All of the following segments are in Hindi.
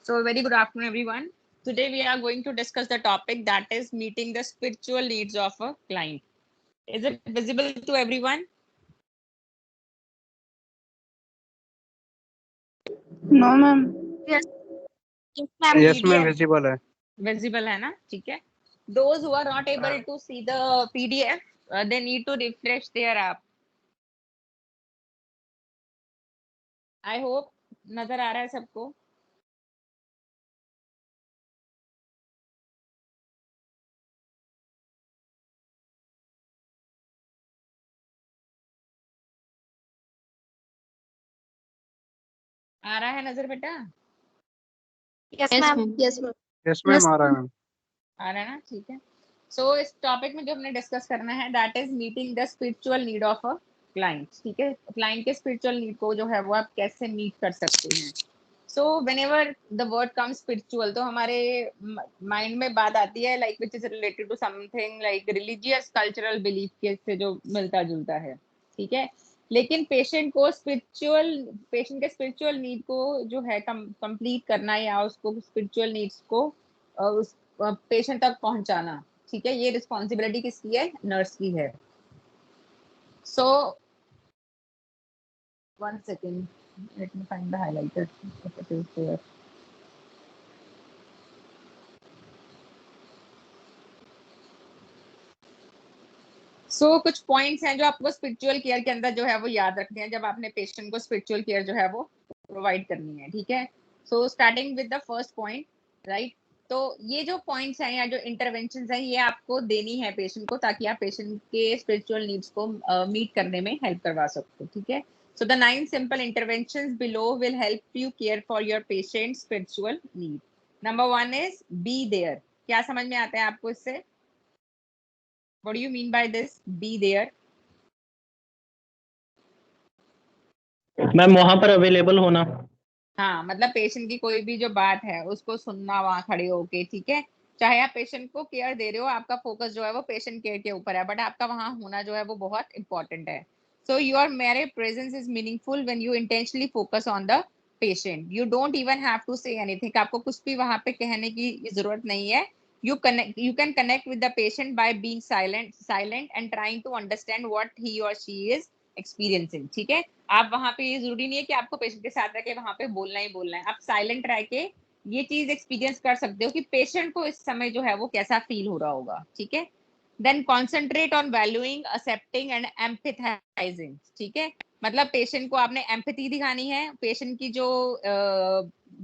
So very good afternoon, everyone. Today we are going to discuss the topic that is meeting the spiritual needs of a client. Is it visible to everyone? No ma'am. Yes, yes ma'am visible है। Visible है ना? ठीक है. Those who are not able to see the PDF, they need to refresh their app. I hope नजर आ रहा है सबको. आ रहा है नजर बेटा? yes, ma'am. Yes, ma'am. Yes ma'am आ रहा है मैम। आ रहा है ना? ठीक है. सो इस टॉपिक में जो हमने डिस्कस करना है that is meeting the spiritual need of a client. ठीक है. क्लाइंट के स्पिरिचुअल नीड को जो है वो आप कैसे मीट कर सकते हैं. So whenever the word come spiritual तो हमारे माइंड में बात आती है like which is related to something like religious cultural belief के से जो मिलता जुलता है. ठीक है. लेकिन पेशेंट के स्पिरिचुअल नीड को जो है कंप्लीट करना या उसको स्पिरिचुअल नीड्स को उस पेशेंट तक पहुंचाना. ठीक है. ये रिस्पॉन्सिबिलिटी किसकी है? नर्स की है. सो 1 second, let me find the highlighter if it is there. कुछ पॉइंट्स हैं जो आपको स्पिरिचुअल केयर के अंदर जो है वो याद रखने हैं जब आपने पेशेंट को स्पिरिचुअल केयर जो है वो प्रोवाइड करनी है. ठीक है. Starting with the first point, right. तो ये जो पॉइंट्स हैं या जो इंटरवेंशंस हैं ये आपको देनी है पेशेंट को ताकि आप पेशेंट के स्पिरिचुअल नीड्स को मीट करने में हेल्प करवा सको. ठीक है. So the 9 simple interventions below will help you care for your patient's spiritual need. Number 1 is be there. क्या समझ में आता है आपको इससे? What do you mean by this? Be there. Ma'am वहां पर अवेलेबल होना. हाँ, मतलब पेशेंट की कोई भी जो बात है उसको सुनना वहां खड़े होके. ठीक है. चाहे आप पेशेंट को केयर दे रहे हो, आपका फोकस जो है वो पेशेंट केयर के ऊपर है, बट आपका वहां होना जो है वो बहुत इंपॉर्टेंट है. So your mere presence is meaningful when you intentionally focus on the patient. You don't even have to say anything. आपको कुछ भी वहां पे कहने की जरूरत नहीं है. You can connect with the patient by being silent and trying to understand what he or she is experiencing. ठीक है. आप वहां पे ये जरूरी नहीं है कि आपको पेशेंट के साथ रह के वहां पे बोलना ही बोलना है. आप साइलेंट रह के ये चीज एक्सपीरियंस कर सकते हो कि पेशेंट को इस समय जो है वो कैसा फील हो रहा होगा. ठीक है. Then concentrate on valuing, accepting and empathising. ठीक है. मतलब पेशेंट को आपने एम्पैथी दिखानी है, पेशेंट की जो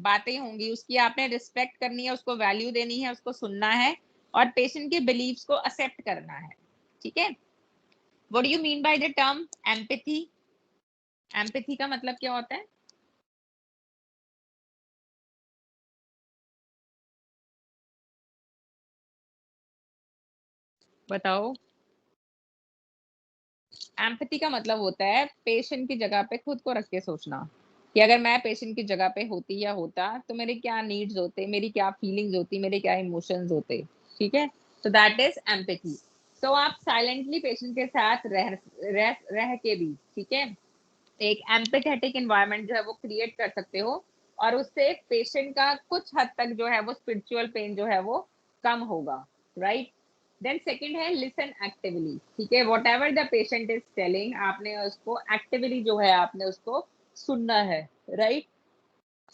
बातें होंगी उसकी आपने रिस्पेक्ट करनी है, उसको वैल्यू देनी है, उसको सुनना है और पेशेंट के बिलीव्स को एक्सेप्ट करना है. ठीक है. What do you mean by the term empathy? Empathy का मतलब क्या होता है? बताओ. एम्पैथी का मतलब होता है पेशेंट की जगह पे खुद को रख के सोचना कि अगर मैं पेशेंट की जगह पे होती या होता तो मेरे क्या नीड्स होते, मेरी क्या फीलिंग्स होती, मेरे क्या इमोशंस होते. ठीक है. तो दैट इज एम्पैथी. तो आप साइलेंटली पेशेंट के साथ रह के भी, ठीक है, एक एम्पैथेटिक एनवायरनमेंट जो है वो क्रिएट कर सकते हो और उससे पेशेंट का कुछ हद तक जो है वो स्पिरिचुअल पेन जो है वो कम होगा. राइट. देन सेकंड है लिसन एक्टिवली. ठीक है. What ever the patient is telling, आपने उसको एक्टिवली जो है आपने उसको सुनना है. Right.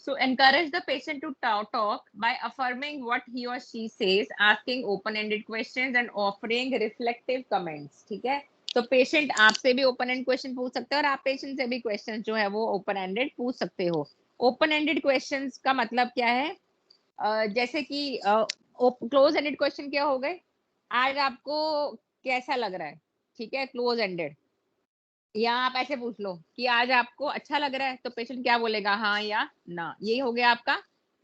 So encourage the patient to talk by affirming what he or she says, asking open-ended questions and offering reflective comments. ठीक है. तो पेशेंट आपसे भी ओपन एंड क्वेश्चन पूछ सकते हैं और आप पेशेंट से भी क्वेश्चन जो है वो ओपन एंडेड पूछ सकते हो. ओपन एंडेड क्वेश्चंस का मतलब क्या है? जैसे कि क्लोज एंडेड क्वेश्चन क्या हो गए? आज आपको कैसा लग रहा है? ठीक है. Close ended. या आप ऐसे पूछ लो कि आज आपको अच्छा लग रहा है, तो पेशेंट क्या बोलेगा? हाँ या ना. यही हो गया आपका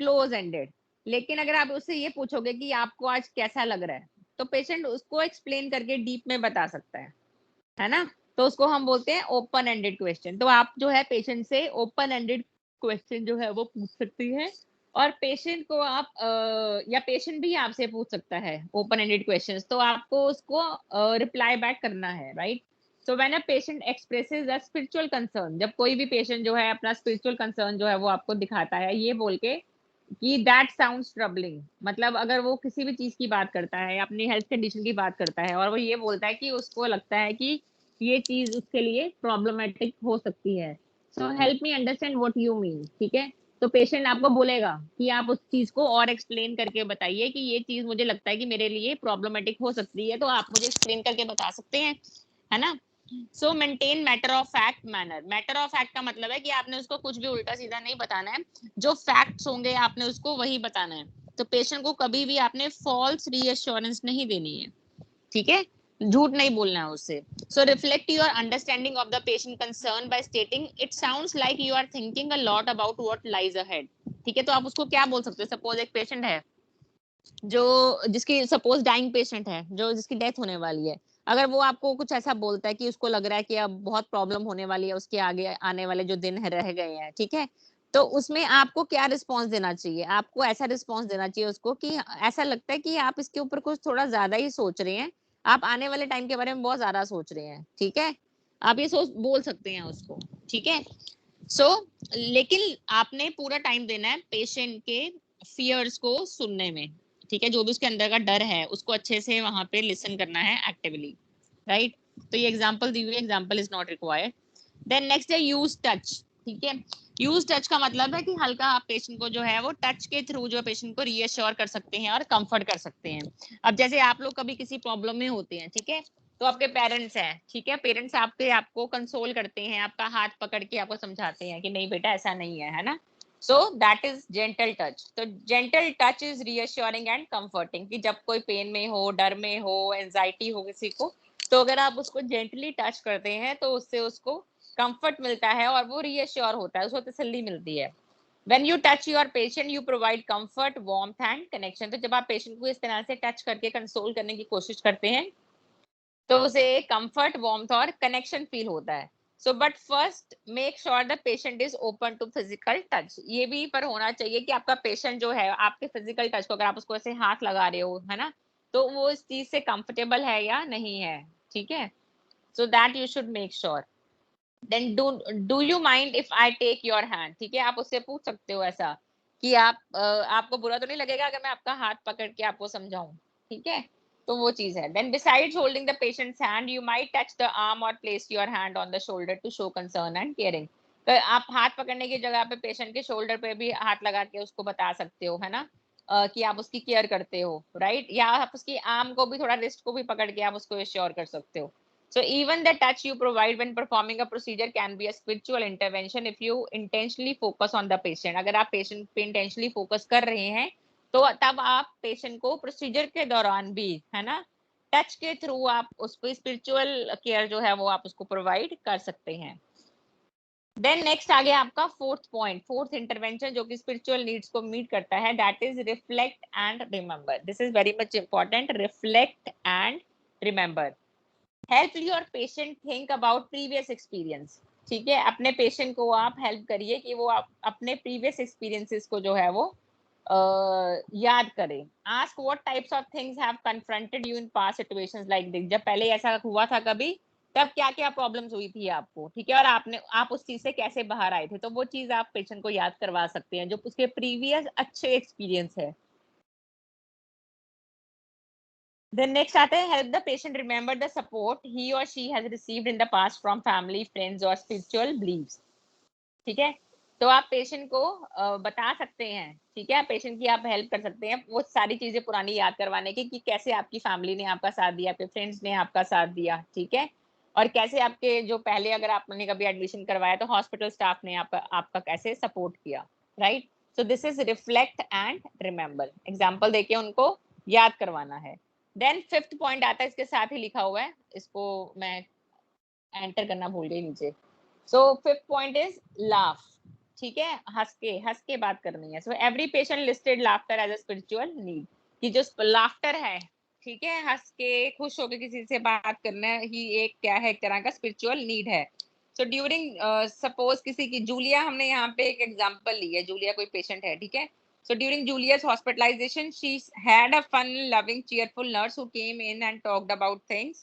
क्लोज एंडेड. लेकिन अगर आप उससे ये पूछोगे कि आपको आज कैसा लग रहा है, तो पेशेंट उसको एक्सप्लेन करके डीप में बता सकता है ना. तो उसको हम बोलते हैं ओपन एंडेड क्वेश्चन. तो आप जो है पेशेंट से ओपन एंडेड क्वेश्चन जो है वो पूछ सकती है और पेशेंट को आप या पेशेंट भी आपसे पूछ सकता है ओपन एंडेड क्वेश्चंस, तो आपको उसको रिप्लाई बैक करना है. Right. So when a patient expresses a spiritual concern, जब कोई भी पेशेंट जो है अपना स्पिरिचुअल कंसर्न जो है वो आपको दिखाता है ये बोल के कि दैट साउंड्स ट्रबलिंग, मतलब अगर वो किसी भी चीज की बात करता है, अपनी हेल्थ कंडीशन की बात करता है और वो ये बोलता है कि उसको लगता है कि ये चीज उसके लिए प्रॉब्लमेटिक हो सकती है, so help me understand what you mean, ठीक है। तो पेशेंट आपको बोलेगा कि आप उस चीज को और एक्सप्लेन करके बताइए कि ये चीज मुझे लगता है कि मेरे लिए प्रॉब्लमेटिक हो सकती है, तो आप मुझे एक्सप्लेन करके बता सकते हैं, है ना। सो maintain matter of fact manner. Matter of fact का मतलब है कि आपने उसको कुछ भी उल्टा सीधा नहीं बताना है, जो फैक्ट्स होंगे आपने उसको वही बताना है। तो पेशेंट को कभी भी आपने फॉल्स रीअश्योरेंस नहीं देनी है, ठीक है, झूठ नहीं बोलना है उससे। So reflect your understanding of the patient concern by stating it sounds like you are thinking a lot about what lies ahead, ठीक है। तो आप उसको क्या बोल सकते हो, सपोज एक पेशेंट है जो जिसकी सपोज डाइंग पेशेंट है, जो जिसकी डेथ होने वाली है, अगर वो आपको कुछ ऐसा बोलता है कि उसको लग रहा है कि अब बहुत प्रॉब्लम होने वाली है, उसके आगे आने वाले जो दिन है रह गए हैं, ठीक है, तो उसमें आपको क्या रिस्पॉन्स देना चाहिए, आपको ऐसा रिस्पॉन्स देना चाहिए उसको कि ऐसा लगता है कि आप इसके ऊपर कुछ थोड़ा ज्यादा ही सोच रहे हैं, आप आने वाले टाइम के बारे में बहुत ज्यादा सोच रहे हैं, ठीक है, आप ये सोच बोल सकते हैं उसको, ठीक है। सो लेकिन आपने पूरा टाइम देना है पेशेंट के फियर्स को सुनने में, ठीक है, जो भी उसके अंदर का डर है उसको अच्छे से वहां पे लिसन करना है एक्टिवली, राइट। तो ये एग्जांपल दी हुई example is not required. Then next है यूज टच, ठीक है। यूज टच का मतलब है कि हल्का आप पेशेंट को जो है वो टच के थ्रू जो पेशेंट को रीअश्योर कर सकते हैं और कंफर्ट कर सकते हैं। अब जैसे आप लोग कभी किसी प्रॉब्लम में होते हैं, ठीक है, तो आपके पेरेंट्स हैं, ठीक है, पेरेंट्स आपको कंसोल करते हैं, आपका हाथ पकड़ के आपको समझाते हैं कि नहीं बेटा ऐसा नहीं है ना। So that is gentle touch. तो gentle touch is reassuring and comforting, कि जब कोई पेन में हो, डर में हो, एंजाइटी हो किसी को, तो अगर आप उसको जेंटली टच करते हैं तो उससे उसको कंफर्ट मिलता है और वो रीअश्योर होता है, उसको तसल्ली मिलती है। When you touch your patient, you provide comfort, warmth and connection. तो जब आप पेशेंट को इस तरह से टच करके कंसोल करने की कोशिश करते हैं तो उसे कंफर्ट, वार्मथ और कनेक्शन फील होता है। So but first make sure the patient is open to physical touch. ये भी पर होना चाहिए कि आपका पेशेंट जो है आपके फिजिकल टच को, अगर आप उसको ऐसे हाथ लगा रहे हो, है ना, तो वो इस चीज से कंफर्टेबल है या नहीं है, ठीक है। So that you should make sure. Then do you mind if I take your hand, ठीक है, आप उससे पूछ सकते हो ऐसा कि आपको बुरा तो नहीं लगेगा अगर मैं आपका हाथ पकड़ के आपको समझाऊं, ठीक है। तो वो चीज है। Then besides holding the patient's hand you might touch the arm और place your hand on the shoulder to show concern and caring. तो आप हाथ पकड़ने की जगह पे पेशेंट के शोल्डर पे भी हाथ लगा के उसको बता सकते हो, है ना, कि आप उसकी केयर करते हो, राइट। या आप उसकी आर्म को भी थोड़ा, रिस्ट को भी पकड़ के आप उसको एश्योर कर सकते हो। So even the touch you provide when performing a procedure can be a spiritual intervention if you intentionally focus on the patient. अगर आप पेशेंट पे intentionally focus कर रहे हैं तो तब आप पेशेंट को प्रोसीजर के दौरान भी, है ना, टच के थ्रू आप उसको स्पिरिचुअल केयर जो है वो आप उसको प्रोवाइड कर सकते हैं। देन नेक्स्ट आ गया आपका फोर्थ पॉइंट, फोर्थ इंटरवेंशन जो कि स्पिरिचुअल नीड्स को मीट करता है, that is reflect and remember. This is very much important, reflect and remember. Help your patient think about previous experience, ठीक है, अपने पेशेंट को आप हेल्प करिए कि वो अपने प्रीवियस एक्सपीरियंसेस को जो है वो याद करें। Ask what types of things have confronted you in past situations like this, जब पहले ऐसा हुआ था कभी, तब क्या क्या प्रॉब्लम्स हुई थी आपको, ठीक है, और आप उस चीज से कैसे बाहर आए थे। तो वो चीज आप पेशेंट को याद करवा सकते हैं जो उसके प्रीवियस अच्छे एक्सपीरियंस है। Then next आता है help the patient remember the support he or she has received in the past from family, friends or spiritual beliefs, ठीक है। तो आप पेशेंट को बता सकते हैं, ठीक है, पेशेंट की आप हेल्प कर सकते हैं वो सारी चीजें पुरानी याद करवाने की, कि कैसे आपकी फैमिली ने आपका साथ दिया, आपके फ्रेंड्स ने आपका साथ दिया, ठीक है, और कैसे आपके जो पहले अगर आपने कभी एडमिशन करवाया तो हॉस्पिटल स्टाफ ने आपका कैसे सपोर्ट किया, right. So this is reflect and remember, example देके उनको याद करवाना है। देन फिफ्थ पॉइंट आता है, इसके साथ ही लिखा हुआ है, इसको मैं एंटर करना भूल गई नीचे। So fifth point is laugh, ठीक है, हंस के बात करनी है। So every patient listed laughter as a spiritual need, कि जो लाफ्टर है, ठीक है, हंस के खुश होकर किसी से बात करना ही एक क्या है, एक तरह का स्पिरिचुअल नीड है। सो ड्यूरिंग सपोज किसी की, जूलिया हमने यहाँ पे एक एग्जांपल ली है, जूलिया कोई पेशेंट है, ठीक है। So during Julia's hospitalization, she had a fun, loving, cheerful nurse who came in and talked about things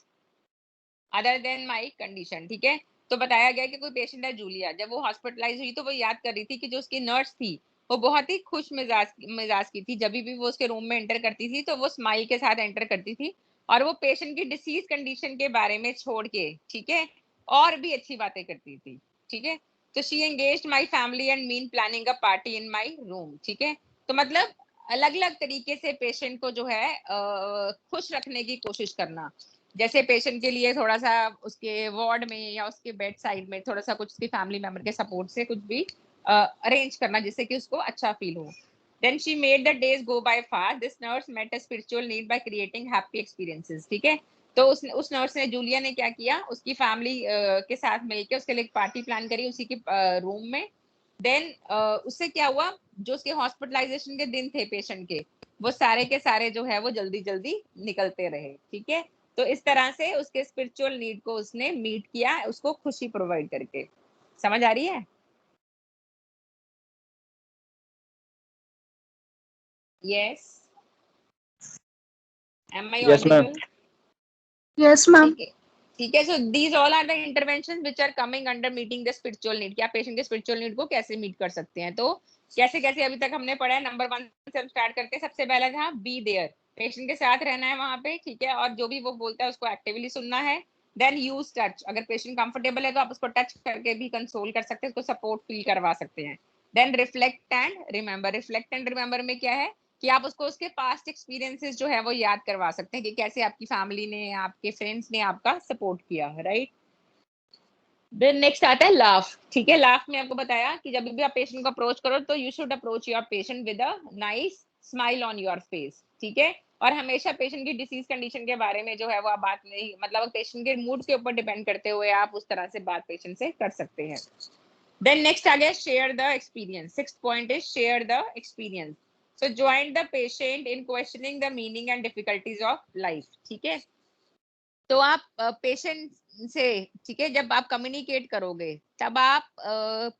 other than my condition, ठीक है। तो बताया गया कि कोई पेशेंट है जूलिया, जब वो हॉस्पिटलाइज हुई तो वो याद कर रही थी कि जो उसकी नर्स थी वो बहुत ही खुश मिजाज मिजाज की थी। जब भी वो उसके रूम में एंटर करती थी तो वो स्माइल के साथ एंटर करती थी, और वो पेशेंट की डिसीज कंडीशन के बारे में छोड़ के, ठीक है, और भी अच्छी बातें करती थी, ठीक है। तो she engaged my family and mean planning a party in my room, ठीक है। तो मतलब अलग अलग तरीके से पेशेंट को जो है खुश रखने की कोशिश करना। जैसे पेशेंट के लिए थोड़ा सा उसके वार्ड में या उसके बेड साइड में थोड़ा सा कुछ उसकी फैमिली मेंबर के सपोर्ट से कुछ भी अरेंज करना जिससे कि उसको अच्छा फील हो। Then she made the days go by fast. This nurse met a spiritual need by creating happy experiences. ठीक है। तो उस नर्स ने, जूलिया ने क्या किया, उसकी फैमिली के साथ मिलकर उसके लिए एक पार्टी प्लान करी उसी के रूम में। देन उससे क्या हुआ, जो उसके हॉस्पिटलाइजेशन के दिन थे पेशेंट के, वो सारे के सारे जो है वो जल्दी जल्दी निकलते रहे, ठीक है। तो इस तरह से उसके स्पिरिचुअल नीड को उसने मीट किया, उसको खुशी प्रोवाइड करके। समझ आ रही है? Yes. Am I Yes, ma'am. audible? Yes, ma'am. ठीक है, ठीक है। So these all are the interventions which are coming under meeting the spiritual need. क्या पेशेंट के स्पिरिचुअल नीड को कैसे मीट कर सकते हैं? तो कैसे कैसे अभी तक हमने पढ़ा है। नंबर 1 से हम स्टार्ट करते हैं। सबसे पहला था बी देयर, पेशेंट के साथ रहना है वहां पे, ठीक है, और जो भी वो बोलता है उसको एक्टिवली सुनना है। देन यूज टच, अगर पेशेंट कंफर्टेबल है तो आप उसको टच करके भी कंसोल कर सकते हैं, उसको सपोर्ट फील करवा सकते हैं। Then reflect and remember, reflect and remember में क्या है कि आप उसको उसके पास्ट एक्सपीरियंसेस जो है वो याद करवा सकते हैं कि कैसे आपकी फैमिली ने, आपके फ्रेंड्स ने आपका सपोर्ट किया, राइट। देन नेक्स्ट आता है लाफ, ठीक है। लाफ में आपको बताया कि जब भी आप पेशेंट को अप्रोच करो तो you should approach your patient with a nice smile on your face, ठीक है। और हमेशा पेशेंट की डिसीज कंडीशन के बारे में जो है वो आप बात नहीं, मतलब पेशेंट के मूड के ऊपर डिपेंड करते हुए आप उस तरह से बात पेशेंट से कर सकते हैं। देन नेक्स्ट आ गया share the experience. Sixth point is share the experience. So join the patient in questioning the meaning and difficulties of life, ठीक है। तो आप पेशेंट से, ठीक है, जब आप कम्युनिकेट करोगे तब आप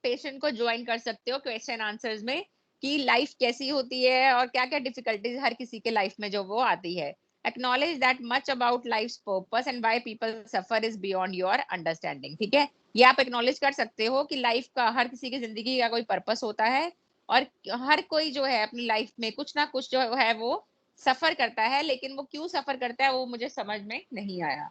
पेशेंट को ज्वाइन कर सकते हो क्वेश्चन आंसर्स में कि लाइफ कैसी होती है और क्या क्या डिफिकल्टीज हर किसी के लाइफ में जो वो आती है। Acknowledge that much about life purpose and why people suffer is beyond your understanding, ठीक है। ये आप एक्नॉलेज कर सकते हो कि लाइफ का, हर किसी की जिंदगी का कोई पर्पस होता है, और हर कोई जो है अपनी लाइफ में कुछ ना कुछ जो है वो सफर करता है, लेकिन वो क्यों सफर करता है वो मुझे समझ में नहीं आया।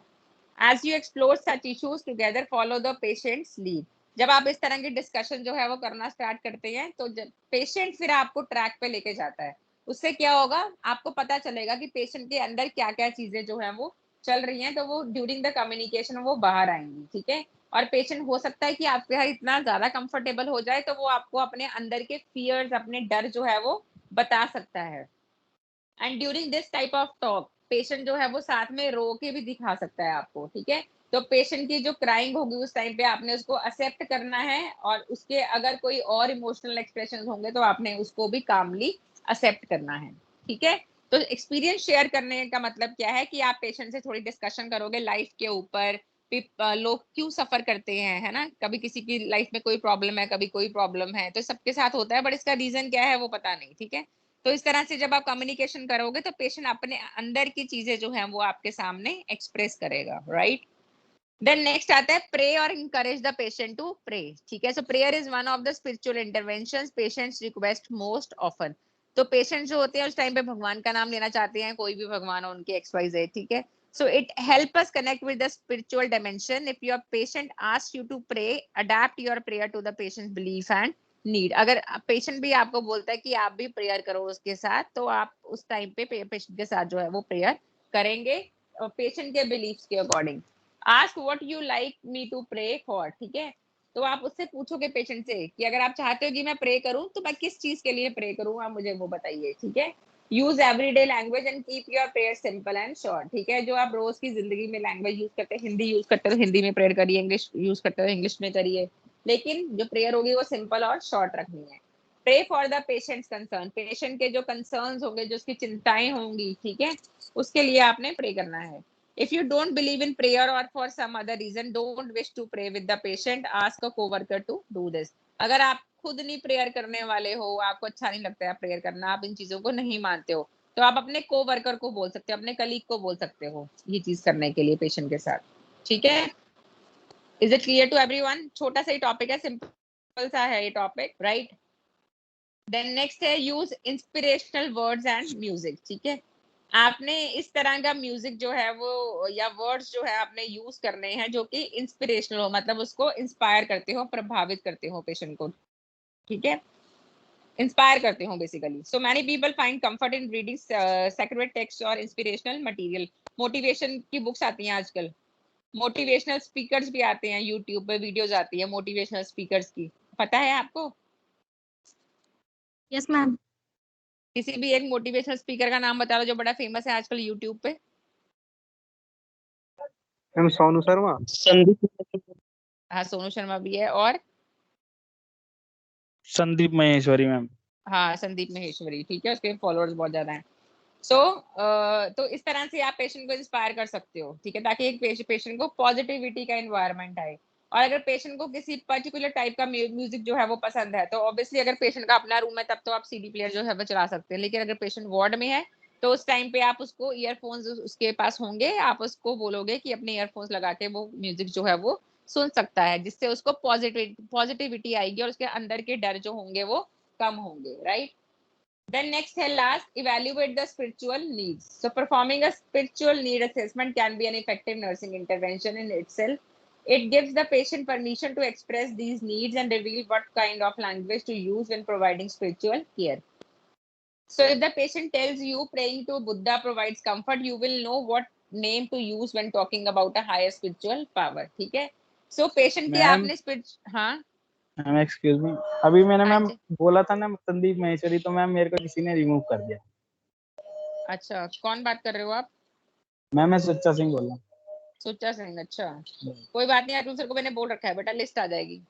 As you explore such issues together, follow the patient's lead. जब आप इस तरह की डिस्कशन जो है वो करना स्टार्ट करते हैं तो पेशेंट फिर आपको ट्रैक पे लेके जाता है। उससे क्या होगा, आपको पता चलेगा कि पेशेंट के अंदर क्या क्या चीजें जो है वो चल रही हैं, तो वो ड्यूरिंग द कम्युनिकेशन वो बाहर आएंगी, ठीक है। और पेशेंट हो सकता है कि आपके यहाँ इतना ज्यादा कंफर्टेबल हो जाए तो वो आपको अपने अंदर के फियर्स, अपने डर जो है वो बता सकता है। And during this type of talk patient जो है वो साथ में रो के भी दिखा सकता है आपको, ठीक है। तो पेशेंट की जो क्राइंग होगी उस टाइम पे आपने उसको एक्सेप्ट करना है, और उसके अगर कोई और इमोशनल एक्सप्रेशन होंगे तो आपने उसको भी कामली एक्सेप्ट करना है, ठीक है। तो एक्सपीरियंस शेयर करने का मतलब क्या है कि आप पेशेंट से थोड़ी डिस्कशन करोगे लाइफ के ऊपर, लोग क्यों सफर करते हैं, है ना। कभी किसी की लाइफ में कोई प्रॉब्लम है, कभी कोई प्रॉब्लम है, तो सबके साथ होता है, बट इसका रीजन क्या है वो पता नहीं, ठीक है। तो इस तरह से जब आप कम्युनिकेशन करोगे तो पेशेंट अपने अंदर की चीजें जो है वो आपके सामने एक्सप्रेस करेगा, राइट। देन नेक्स्ट आता है प्रे और encourage the patient to pray, ठीक है। So prayer is one of the spiritual interventions patients request most often. तो पेशेंट जो होते हैं उस टाइम पे भगवान का नाम लेना चाहते हैं, कोई भी भगवान हो उनके XYZ, ठीक है। So it help us connect with the spiritual dimension. If your patient ask you to pray, adapt your prayer to the patient belief and need. अगर पेशेंट भी आपको बोलता है कि आप भी प्रेयर करो उसके साथ, तो आप उस टाइम पे पेशेंट के साथ जो है वो प्रेयर करेंगे पेशेंट के बिलीफ्स के according. Ask what you like me to pray for, ठीक है। तो आप उससे पूछोगे पेशेंट से कि अगर आप चाहते हो कि मैं प्रे करूं तो मैं किस चीज के लिए प्रे करूं, आप मुझे वो बताइए, ठीक है। Use everyday language and keep your prayer simple and short, ठीक है। जो आप रोज की जिंदगी में लैंग्वेज यूज करते हैं, हिंदी यूज करते हो हिंदी में प्रेयर करिए, इंग्लिश यूज करते हो इंग्लिश में करिए, लेकिन जो प्रेयर होगी वो सिंपल और शॉर्ट रखनी है। Pray for the patient's concern, patient के जो कंसर्न्स होंगे, जो उसकी चिंताएं होंगी, ठीक है, उसके लिए आपने प्रे करना है। If you don't believe in prayer or for some other reason don't wish to pray with the patient, ask a coworker to do this. अगर आप खुद नहीं प्रेयर करने वाले हो, आपको अच्छा नहीं लगता है प्रेयर करना, आप इन चीजों को नहीं मानते हो, तो आप अपने कोवर्कर को बोल सकते हो, अपने कलीग को बोल सकते हो ये चीज करने के लिए पेशेंट के साथ, ठीक है। Is it clear to everyone? छोटा सा ही टॉपिक है, सिंपल सा है ये टॉपिक, राइट। देन नेक्स्ट है use inspirational words and music. ठीक है, आपने इस तरह का म्यूजिक जो है वो या वर्ड्स जो है आपने यूज करने हैं जो कि इंस्पिरेशनल हो, मतलब उसको इंस्पायर करते हो, प्रभावित करते हो पेशेंट को। ठीक है, इंस्पायर करते हो basically. So many people find comfort in reading sacred text और इंस्पिरेशनल मटेरियल। मोटिवेशन की बुक्स आती हैं आजकल, मोटिवेशनल स्पीकर्स भी आते हैं, यूट्यूब पे वीडियोस आती है मोटिवेशनल स्पीकर्स की, पता है आपको? Yes, ma'am. किसी भी एक मोटिवेशनल स्पीकर का नाम बता दो जो बड़ा फेमस है आजकल यूट्यूब पे। मैम सोनू शर्मा। संदीप हाँ, सोनू शर्मा भी है, और संदीप महेश्वरी मैम। हाँ, संदीप महेश्वरी। ठीक है, उसके फॉलोअर्स बहुत ज्यादा हैं। सो तो इस तरह से आप पेशेंट को इंस्पायर कर सकते हो। ठीक है, ताकि एक पेशेंट को पॉजिटिविटी का एनवायरनमेंट आए। और अगर पेशेंट को किसी पर्टिकुलर टाइप का म्यूजिक जो है वो पसंद है, तो ऑब्वियसली अगर पेशेंट का अपना रूम है तब तो आप सीडी प्लेयर जो है वो चला सकते हैं। लेकिन अगर पेशेंट वार्ड में है तो उस टाइम पे आप उसको ईयरफोन्स उसके पास होंगे, आप उसको बोलोगे कि अपने ईयरफोन्स लगा के वो म्यूजिक जो है वो सुन सकता है, जिससे उसको पॉजिटिविटी आएगी और उसके अंदर के डर जो होंगे वो कम होंगे, right? Then next and last, evaluate the spiritual needs. So performing a spiritual need assessment can be an effective nursing intervention in itself. It gives the patient permission to express these needs and reveal what kind of language to use when providing spiritual care. So if the patient tells you praying to Buddha provides comfort, you will know what name to use when talking about a higher spiritual power. ठीक है? So patient के मैम आपने हाँ मैम एक्सक्यूज मी, अभी मैंने हाँ मैम जी, बोला था ना संदीप महेश्वरी, तो मैम मेरे को किसी ने रिमूव कर दिया। अच्छा कौन बात कर रहे हो आप? मैं सुच्चा सिंह बोल रहा हूँ। सुच्चा सिंह, अच्छा कोई बात नहीं, अतुल सर को मैंने बोल रखा है बेटा, लिस्ट आ जाएगी।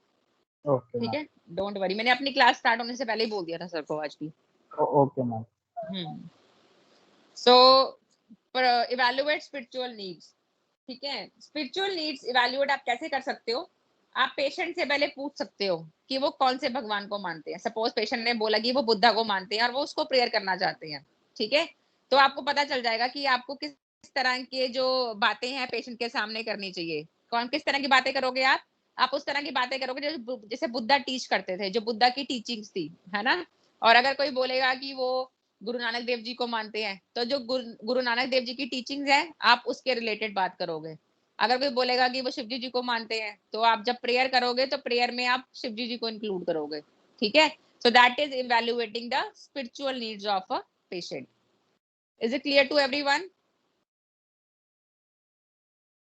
ओके ठीक मैम। है, डोंट वरी, मैंने अपनी क्लास स्टार्ट होने से पहले ही बोल दिया था सर को आज भी। Okay ma'am. So evaluate spiritual needs. ठीक है, स्पिरिचुअल नीड्स इवैल्यूएट आप कैसे कर सकते हो? आप पेशेंट से पहले पूछ सकते हो कि वो कौन से भगवान को मानते हैं। सपोज पेशेंट ने बोला कि वो बुद्धा को मानते हैं और वो उसको प्रेयर करना चाहते हैं। ठीक है, तो आपको पता चल जाएगा कि आपको किस तरह के जो बातें हैं पेशेंट के सामने करनी चाहिए। कौन किस तरह की बातें करोगे आप उस तरह की बातें करोगे जैसे बुद्धा टीच करते थे, जो बुद्धा की टीचिंग्स थी, है ना? और अगर कोई बोलेगा कि वो गुरु नानक देव जी को मानते हैं, तो जो गुरु नानक देव जी की टीचिंग्स है आप उसके रिलेटेड बात करोगे। अगर कोई बोलेगा कि वो शिवजी जी को मानते हैं, तो आप जब प्रेयर करोगे तो प्रेयर में आप शिवजी जी को इंक्लूड करोगे। ठीक है, so that is evaluating the spiritual needs of a patient. Is it clear to everyone?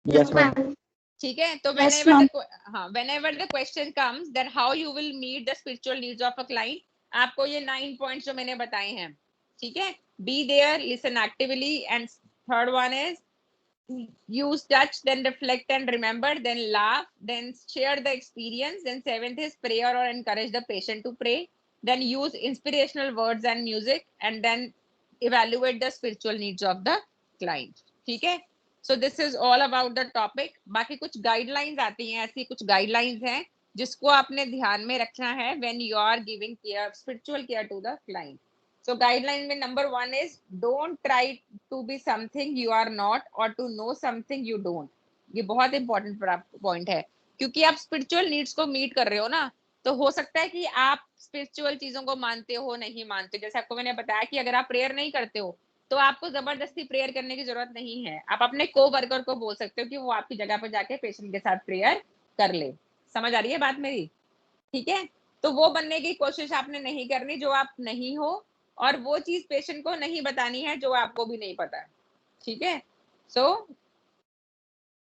Yes ma'am. ठीक है, तो Yes, whenever ma'am. whenever the question comes then how you will meet the spiritual needs of a client, आपको ये 9 पॉइंट्स जो मैंने बताए हैं। ठीक है, be there, listen actively, and third one is use touch, then reflect and remember, then laugh, then share the experience, then seventh is pray or encourage the patient to pray, then use inspirational words and music, and then evaluate the spiritual needs of the client. ठीक है, so this is all about the topic. बाकी कुछ guidelines आती हैं, ऐसी कुछ guidelines हैं जिसको आपने ध्यान में रखना है when you are giving care, spiritual care to the client. So guideline में number 1 is don't try to be something you are not or to know something you don't. ये बहुत इंपॉर्टेंट पॉइंट है, क्योंकि आप स्पिरिचुअल नीड्स को मीट कर रहे हो ना, तो हो सकता है कि आप स्पिरिचुअल चीजों को मानते हो नहीं मानते हो। जैसे आपको मैंने बताया कि अगर आप प्रेयर नहीं करते हो तो आपको जबरदस्ती प्रेयर करने की जरूरत नहीं है। आप अपने को वर्कर को बोल सकते हो कि वो आपकी जगह पर जाके पेशेंट के साथ प्रेयर कर ले। समझ आ रही है बात मेरी? ठीक है, तो वो बनने की कोशिश आपने नहीं करनी जो आप नहीं हो, और वो चीज पेशेंट को नहीं बतानी है जो आपको भी नहीं पता। ठीक है, सो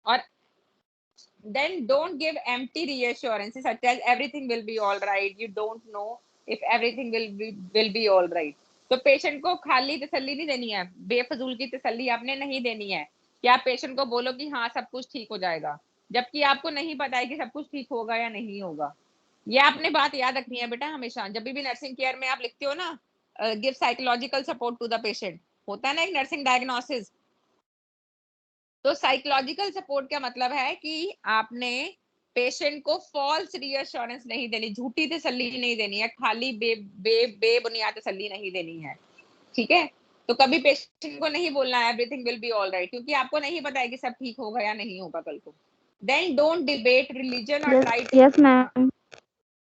और then don't give empty reassurances such as everything will be all right. You don't know if everything will be all right. तो पेशेंट को खाली तसल्ली नहीं देनी है, बेफजूल की तसल्ली आपने नहीं देनी है कि आप पेशेंट को बोलो कि हाँ सब कुछ ठीक हो जाएगा, जबकि आपको नहीं पता है कि सब कुछ ठीक होगा या नहीं होगा। ये आपने बात याद रखनी है बेटा हमेशा, जब भी नर्सिंग केयर में आप लिखते हो ना give psychological support to the patient, होता है ना एक नर्सिंग डायग्नोसिस, तो साइकोलॉजिकल सपोर्ट का मतलब है कि आपने पेशेंट को फॉल्स रीअश्योरेंस नहीं देनी, झूठी तसल्ली नहीं देनी है, खाली बेबुनियाद तसल्ली नहीं देनी है। ठीक है, तो कभी पेशेंट को नहीं बोलना है everything will be all right, क्योंकि आपको नहीं पता है कि सब ठीक होगा या नहीं होगा कल को। देन डोंट डिबेट रिलीजन और Yes, ट्राई yes, ma'am.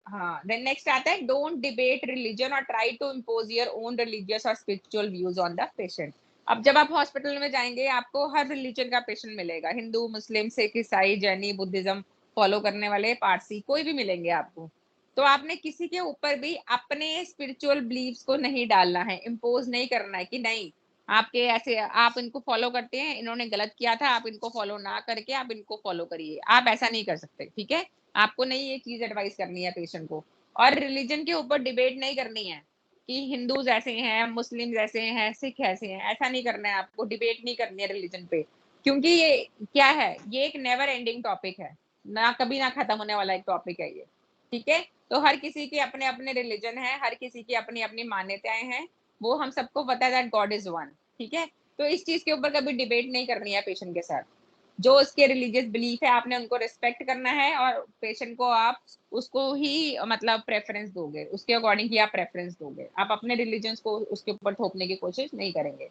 हाँ, देन नेक्स्ट आता है डोंट डिबेट रिलीजन और try to impose your own religious और spiritual views on the patient. अब जब आप हॉस्पिटल में जाएंगे आपको हर रिलीजन का पेशेंट मिलेगा, हिंदू, मुस्लिम, सिख, ईसाई, जैनी, बुद्धिज्म फॉलो करने वाले, पारसी, कोई भी मिलेंगे आपको। तो आपने किसी के ऊपर भी अपने स्पिरिचुअल बिलीव्स को नहीं डालना है, इम्पोज नहीं करना है कि नहीं आपके ऐसे आप इनको फॉलो करते हैं, इन्होंने गलत किया था, आप इनको फॉलो ना करके आप इनको फॉलो करिए, आप ऐसा नहीं कर सकते। ठीक है, आपको नहीं ये चीज एडवाइस करनी है पेशेंट को। और रिलीजन के ऊपर डिबेट नहीं करनी है कि हिंदूज ऐसे हैं, मुस्लिम ऐसे हैं, सिख ऐसे हैं, ऐसा नहीं करना है आपको, डिबेट नहीं करनी है रिलीजन पे। क्योंकि ये क्या है, ये एक नेवर एंडिंग टॉपिक है, ना कभी ना खत्म होने वाला एक टॉपिक है ये। ठीक है, तो हर किसी के अपने अपने रिलीजन है, हर किसी की अपनी अपनी मान्यताएं हैं, वो हम सबको पता है दैट गॉड इज वन। ठीक है, तो इस चीज के ऊपर कभी डिबेट नहीं करनी है पेशेंट के साथ। जो उसके रिलीजियस बिलीफ है आपने उनको रिस्पेक्ट करना है, और पेशेंट को आप उसको ही मतलब प्रेफरेंस दोगे, उसके अकॉर्डिंग ही आप प्रेफरेंस दोगे, आप अपने रिलीजन को उसके ऊपर थोपने की कोशिश नहीं करेंगे।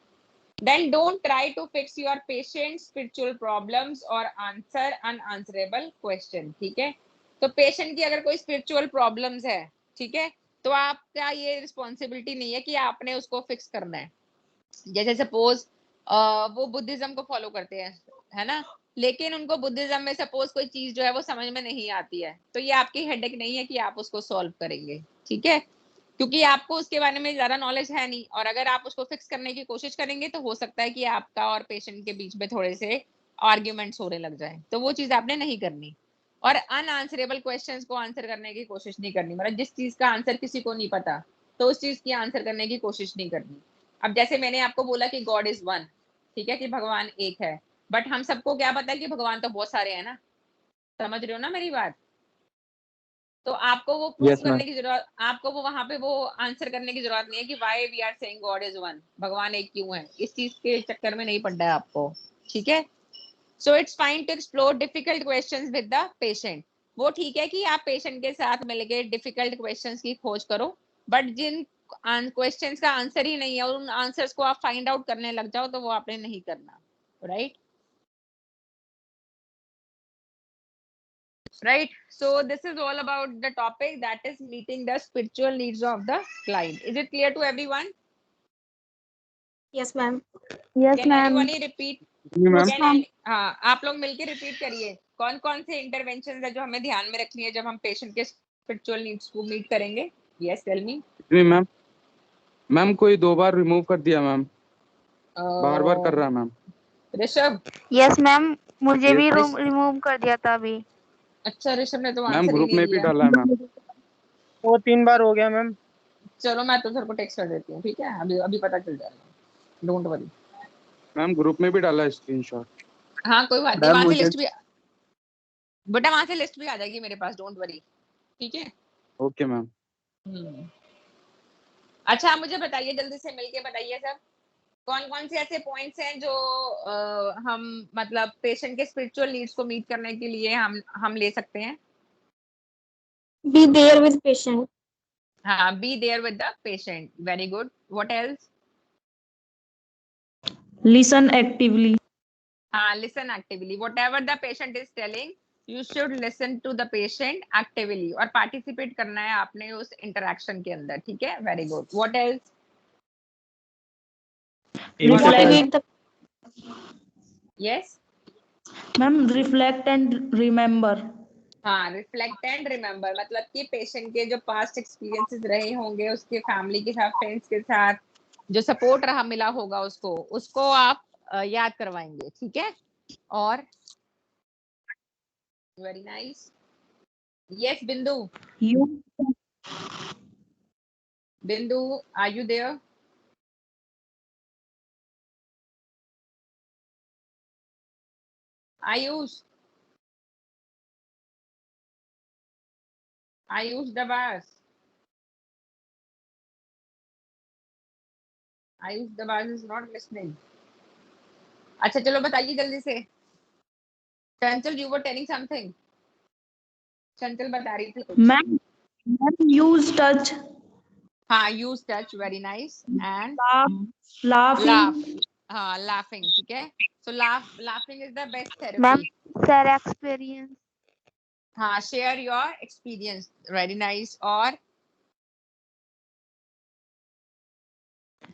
Then don't try to fix your patient spiritual problems और आंसर अनआंसरेबल क्वेश्चन। ठीक है, तो पेशेंट की अगर कोई स्पिरिचुअल प्रॉब्लम्स है, ठीक है, तो आपका ये रिस्पॉन्सिबिलिटी नहीं है कि आपने उसको फिक्स करना है। जैसे सपोज वो बुद्धिज्म को फॉलो करते हैं, है ना, लेकिन उनको बुद्धिज्म में सपोज कोई चीज जो है वो समझ में नहीं आती है, तो ये आपकी हेडेक नहीं है कि आप उसको सॉल्व करेंगे। ठीक है, क्योंकि आपको उसके बारे में ज्यादा नॉलेज है नहीं, और अगर आप उसको फिक्स करने की कोशिश करेंगे तो हो सकता है कि आपका और पेशेंट के बीच में थोड़े से आर्ग्यूमेंट्स होने लग जाए, तो वो चीज आपने नहीं करनी। और अनआंसरेबल क्वेश्चंस को आंसर करने की कोशिश नहीं करनी, मतलब जिस चीज का आंसर किसी को नहीं पता तो उस चीज की आंसर करने की कोशिश नहीं करनी। अब जैसे मैंने आपको बोला कि गॉड इज वन, ठीक है, कि भगवान एक है, बट हम सबको क्या पता है कि भगवान तो बहुत सारे हैं ना, समझ रहे हो ना मेरी बात। तो आपको वो प्रूव यस मैम। करने की जरूरत, आपको वो वहां पे वो आंसर करने की जरूरत नहीं है कि why we are saying God is one, भगवान एक क्यों है, इस चीज के चक्कर में नहीं पड़ना है आपको। ठीक है, so it's fine to explore difficult questions with the patient. वो ठीक है कि आप पेशेंट के साथ मिलके डिफिकल्ट क्वेश्चंस की खोज करो, बट जिन क्वेश्चंस का आंसर ही नहीं है और उन आंसर्स को आप फाइंड आउट करने लग जाओ तो वो आपने नहीं करना। Right, right, so this is all about the topic, that is meeting the spiritual needs of the client. Is it clear to everyone? Yes, ma'am. Yes, Can ma'am. anyone repeat? जी मैम। Yes, ma'am. हाँ, आप लोग मिलके रिपीट करिए कौन कौन से इंटरवेंशन है जो हमें ध्यान में रखनी है जब हम पेशेंट के स्पिरिचुअल नीड्स को मीट करेंगे। Yes, tell me. जी मैम। मैम कोई 2 बार रिमूव कर दिया मैम, बार बार कर रहा है मैम। ऋषभ। Yes, ma'am. मुझे Yes, भी ma'am। रिमूव कर दिया था अभी। अच्छा, ऋषभ ने तो मैम आंसर ही ग्रुप नहीं में भी दिया। डाला है मैम। वो 3 बार हो गया मैम। चलो मैं तो सर को टेक्स्ट कर देती हूँ, ठीक है, अभी अभी पता चल जाएगा, डोंट वरी। मैम ग्रुप में भी डाला है स्क्रीनशॉट। हाँ कोई बात नहीं, मैम वहां से मुझे। लिस्ट भी, बेटा वहां से लिस्ट भी आ जाएगी मेरे पास, डोंट वरी। ठीक है। Okay ma'am. अच्छा, आप मुझे बताइए, जल्दी से मिलके बताइए सब, कौन कौन से ऐसे पॉइंट्स हैं जो हम मतलब पेशेंट के स्पिरिचुअल नीड्स को मीट करने के लिए हम ले सकते हैं। Be there with patient. हाँ, be there with the patient, very good, what else. Listen actively. हाँ, listen actively, whatever the patient is telling you should listen to the patient actively, और पार्टिसिपेट करना है आपने उस इंटरेक्शन के अंदर। ठीक है, very good, what else. Motivate the yes. Ma'am, reflect and remember. हाँ, रिफ्लेक्ट एंड रिमेम्बर, मतलब कि पेशेंट के जो पास्ट एक्सपीरियंसेस रहे होंगे, उसके फैमिली के साथ, फ्रेंड्स के साथ जो सपोर्ट रहा मिला होगा उसको उसको आप याद करवाएंगे। ठीक है, और very nice. Yes Bindu. You, Bindu, are you there. Ayush, Ayush Dabas, Ayush Dabas is not listening. अच्छा चलो बताइए जल्दी से। चंचल, यू वर टेलिंग समथिंग, चंचल बता रही थी कुछ। ma'am, use touch, हाँ, use touch, very nice, and laughing, laugh. हाँ, लाफिंग, ठीक है, so laughing is the best Ma'am, therapy. share experience. हाँ, share your experience, very nice. और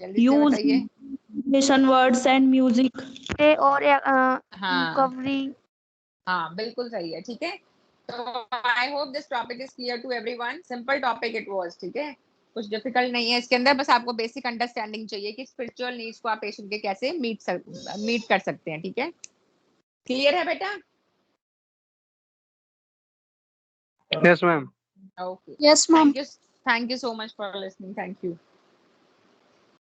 जल्दी से यूज बताइए। Nation words and music. से और हाँ कवरी। हाँ, बिल्कुल सही है। ठीक है, तो I hope this topic is clear to everyone. Simple topic it was. ठीक है, कुछ डिफिकल्ट नहीं है इसके अंदर, बस आपको बेसिक अंडरस्टैंडिंग चाहिए कि स्पिरिचुअल नीड्स को आप पेशेंट के कैसे मीट कर सकते हैं। ठीक है, क्लियर है बेटा? Yes, ma'am. Okay, Yes, ma'am. Thank you so much for listening. Thank you.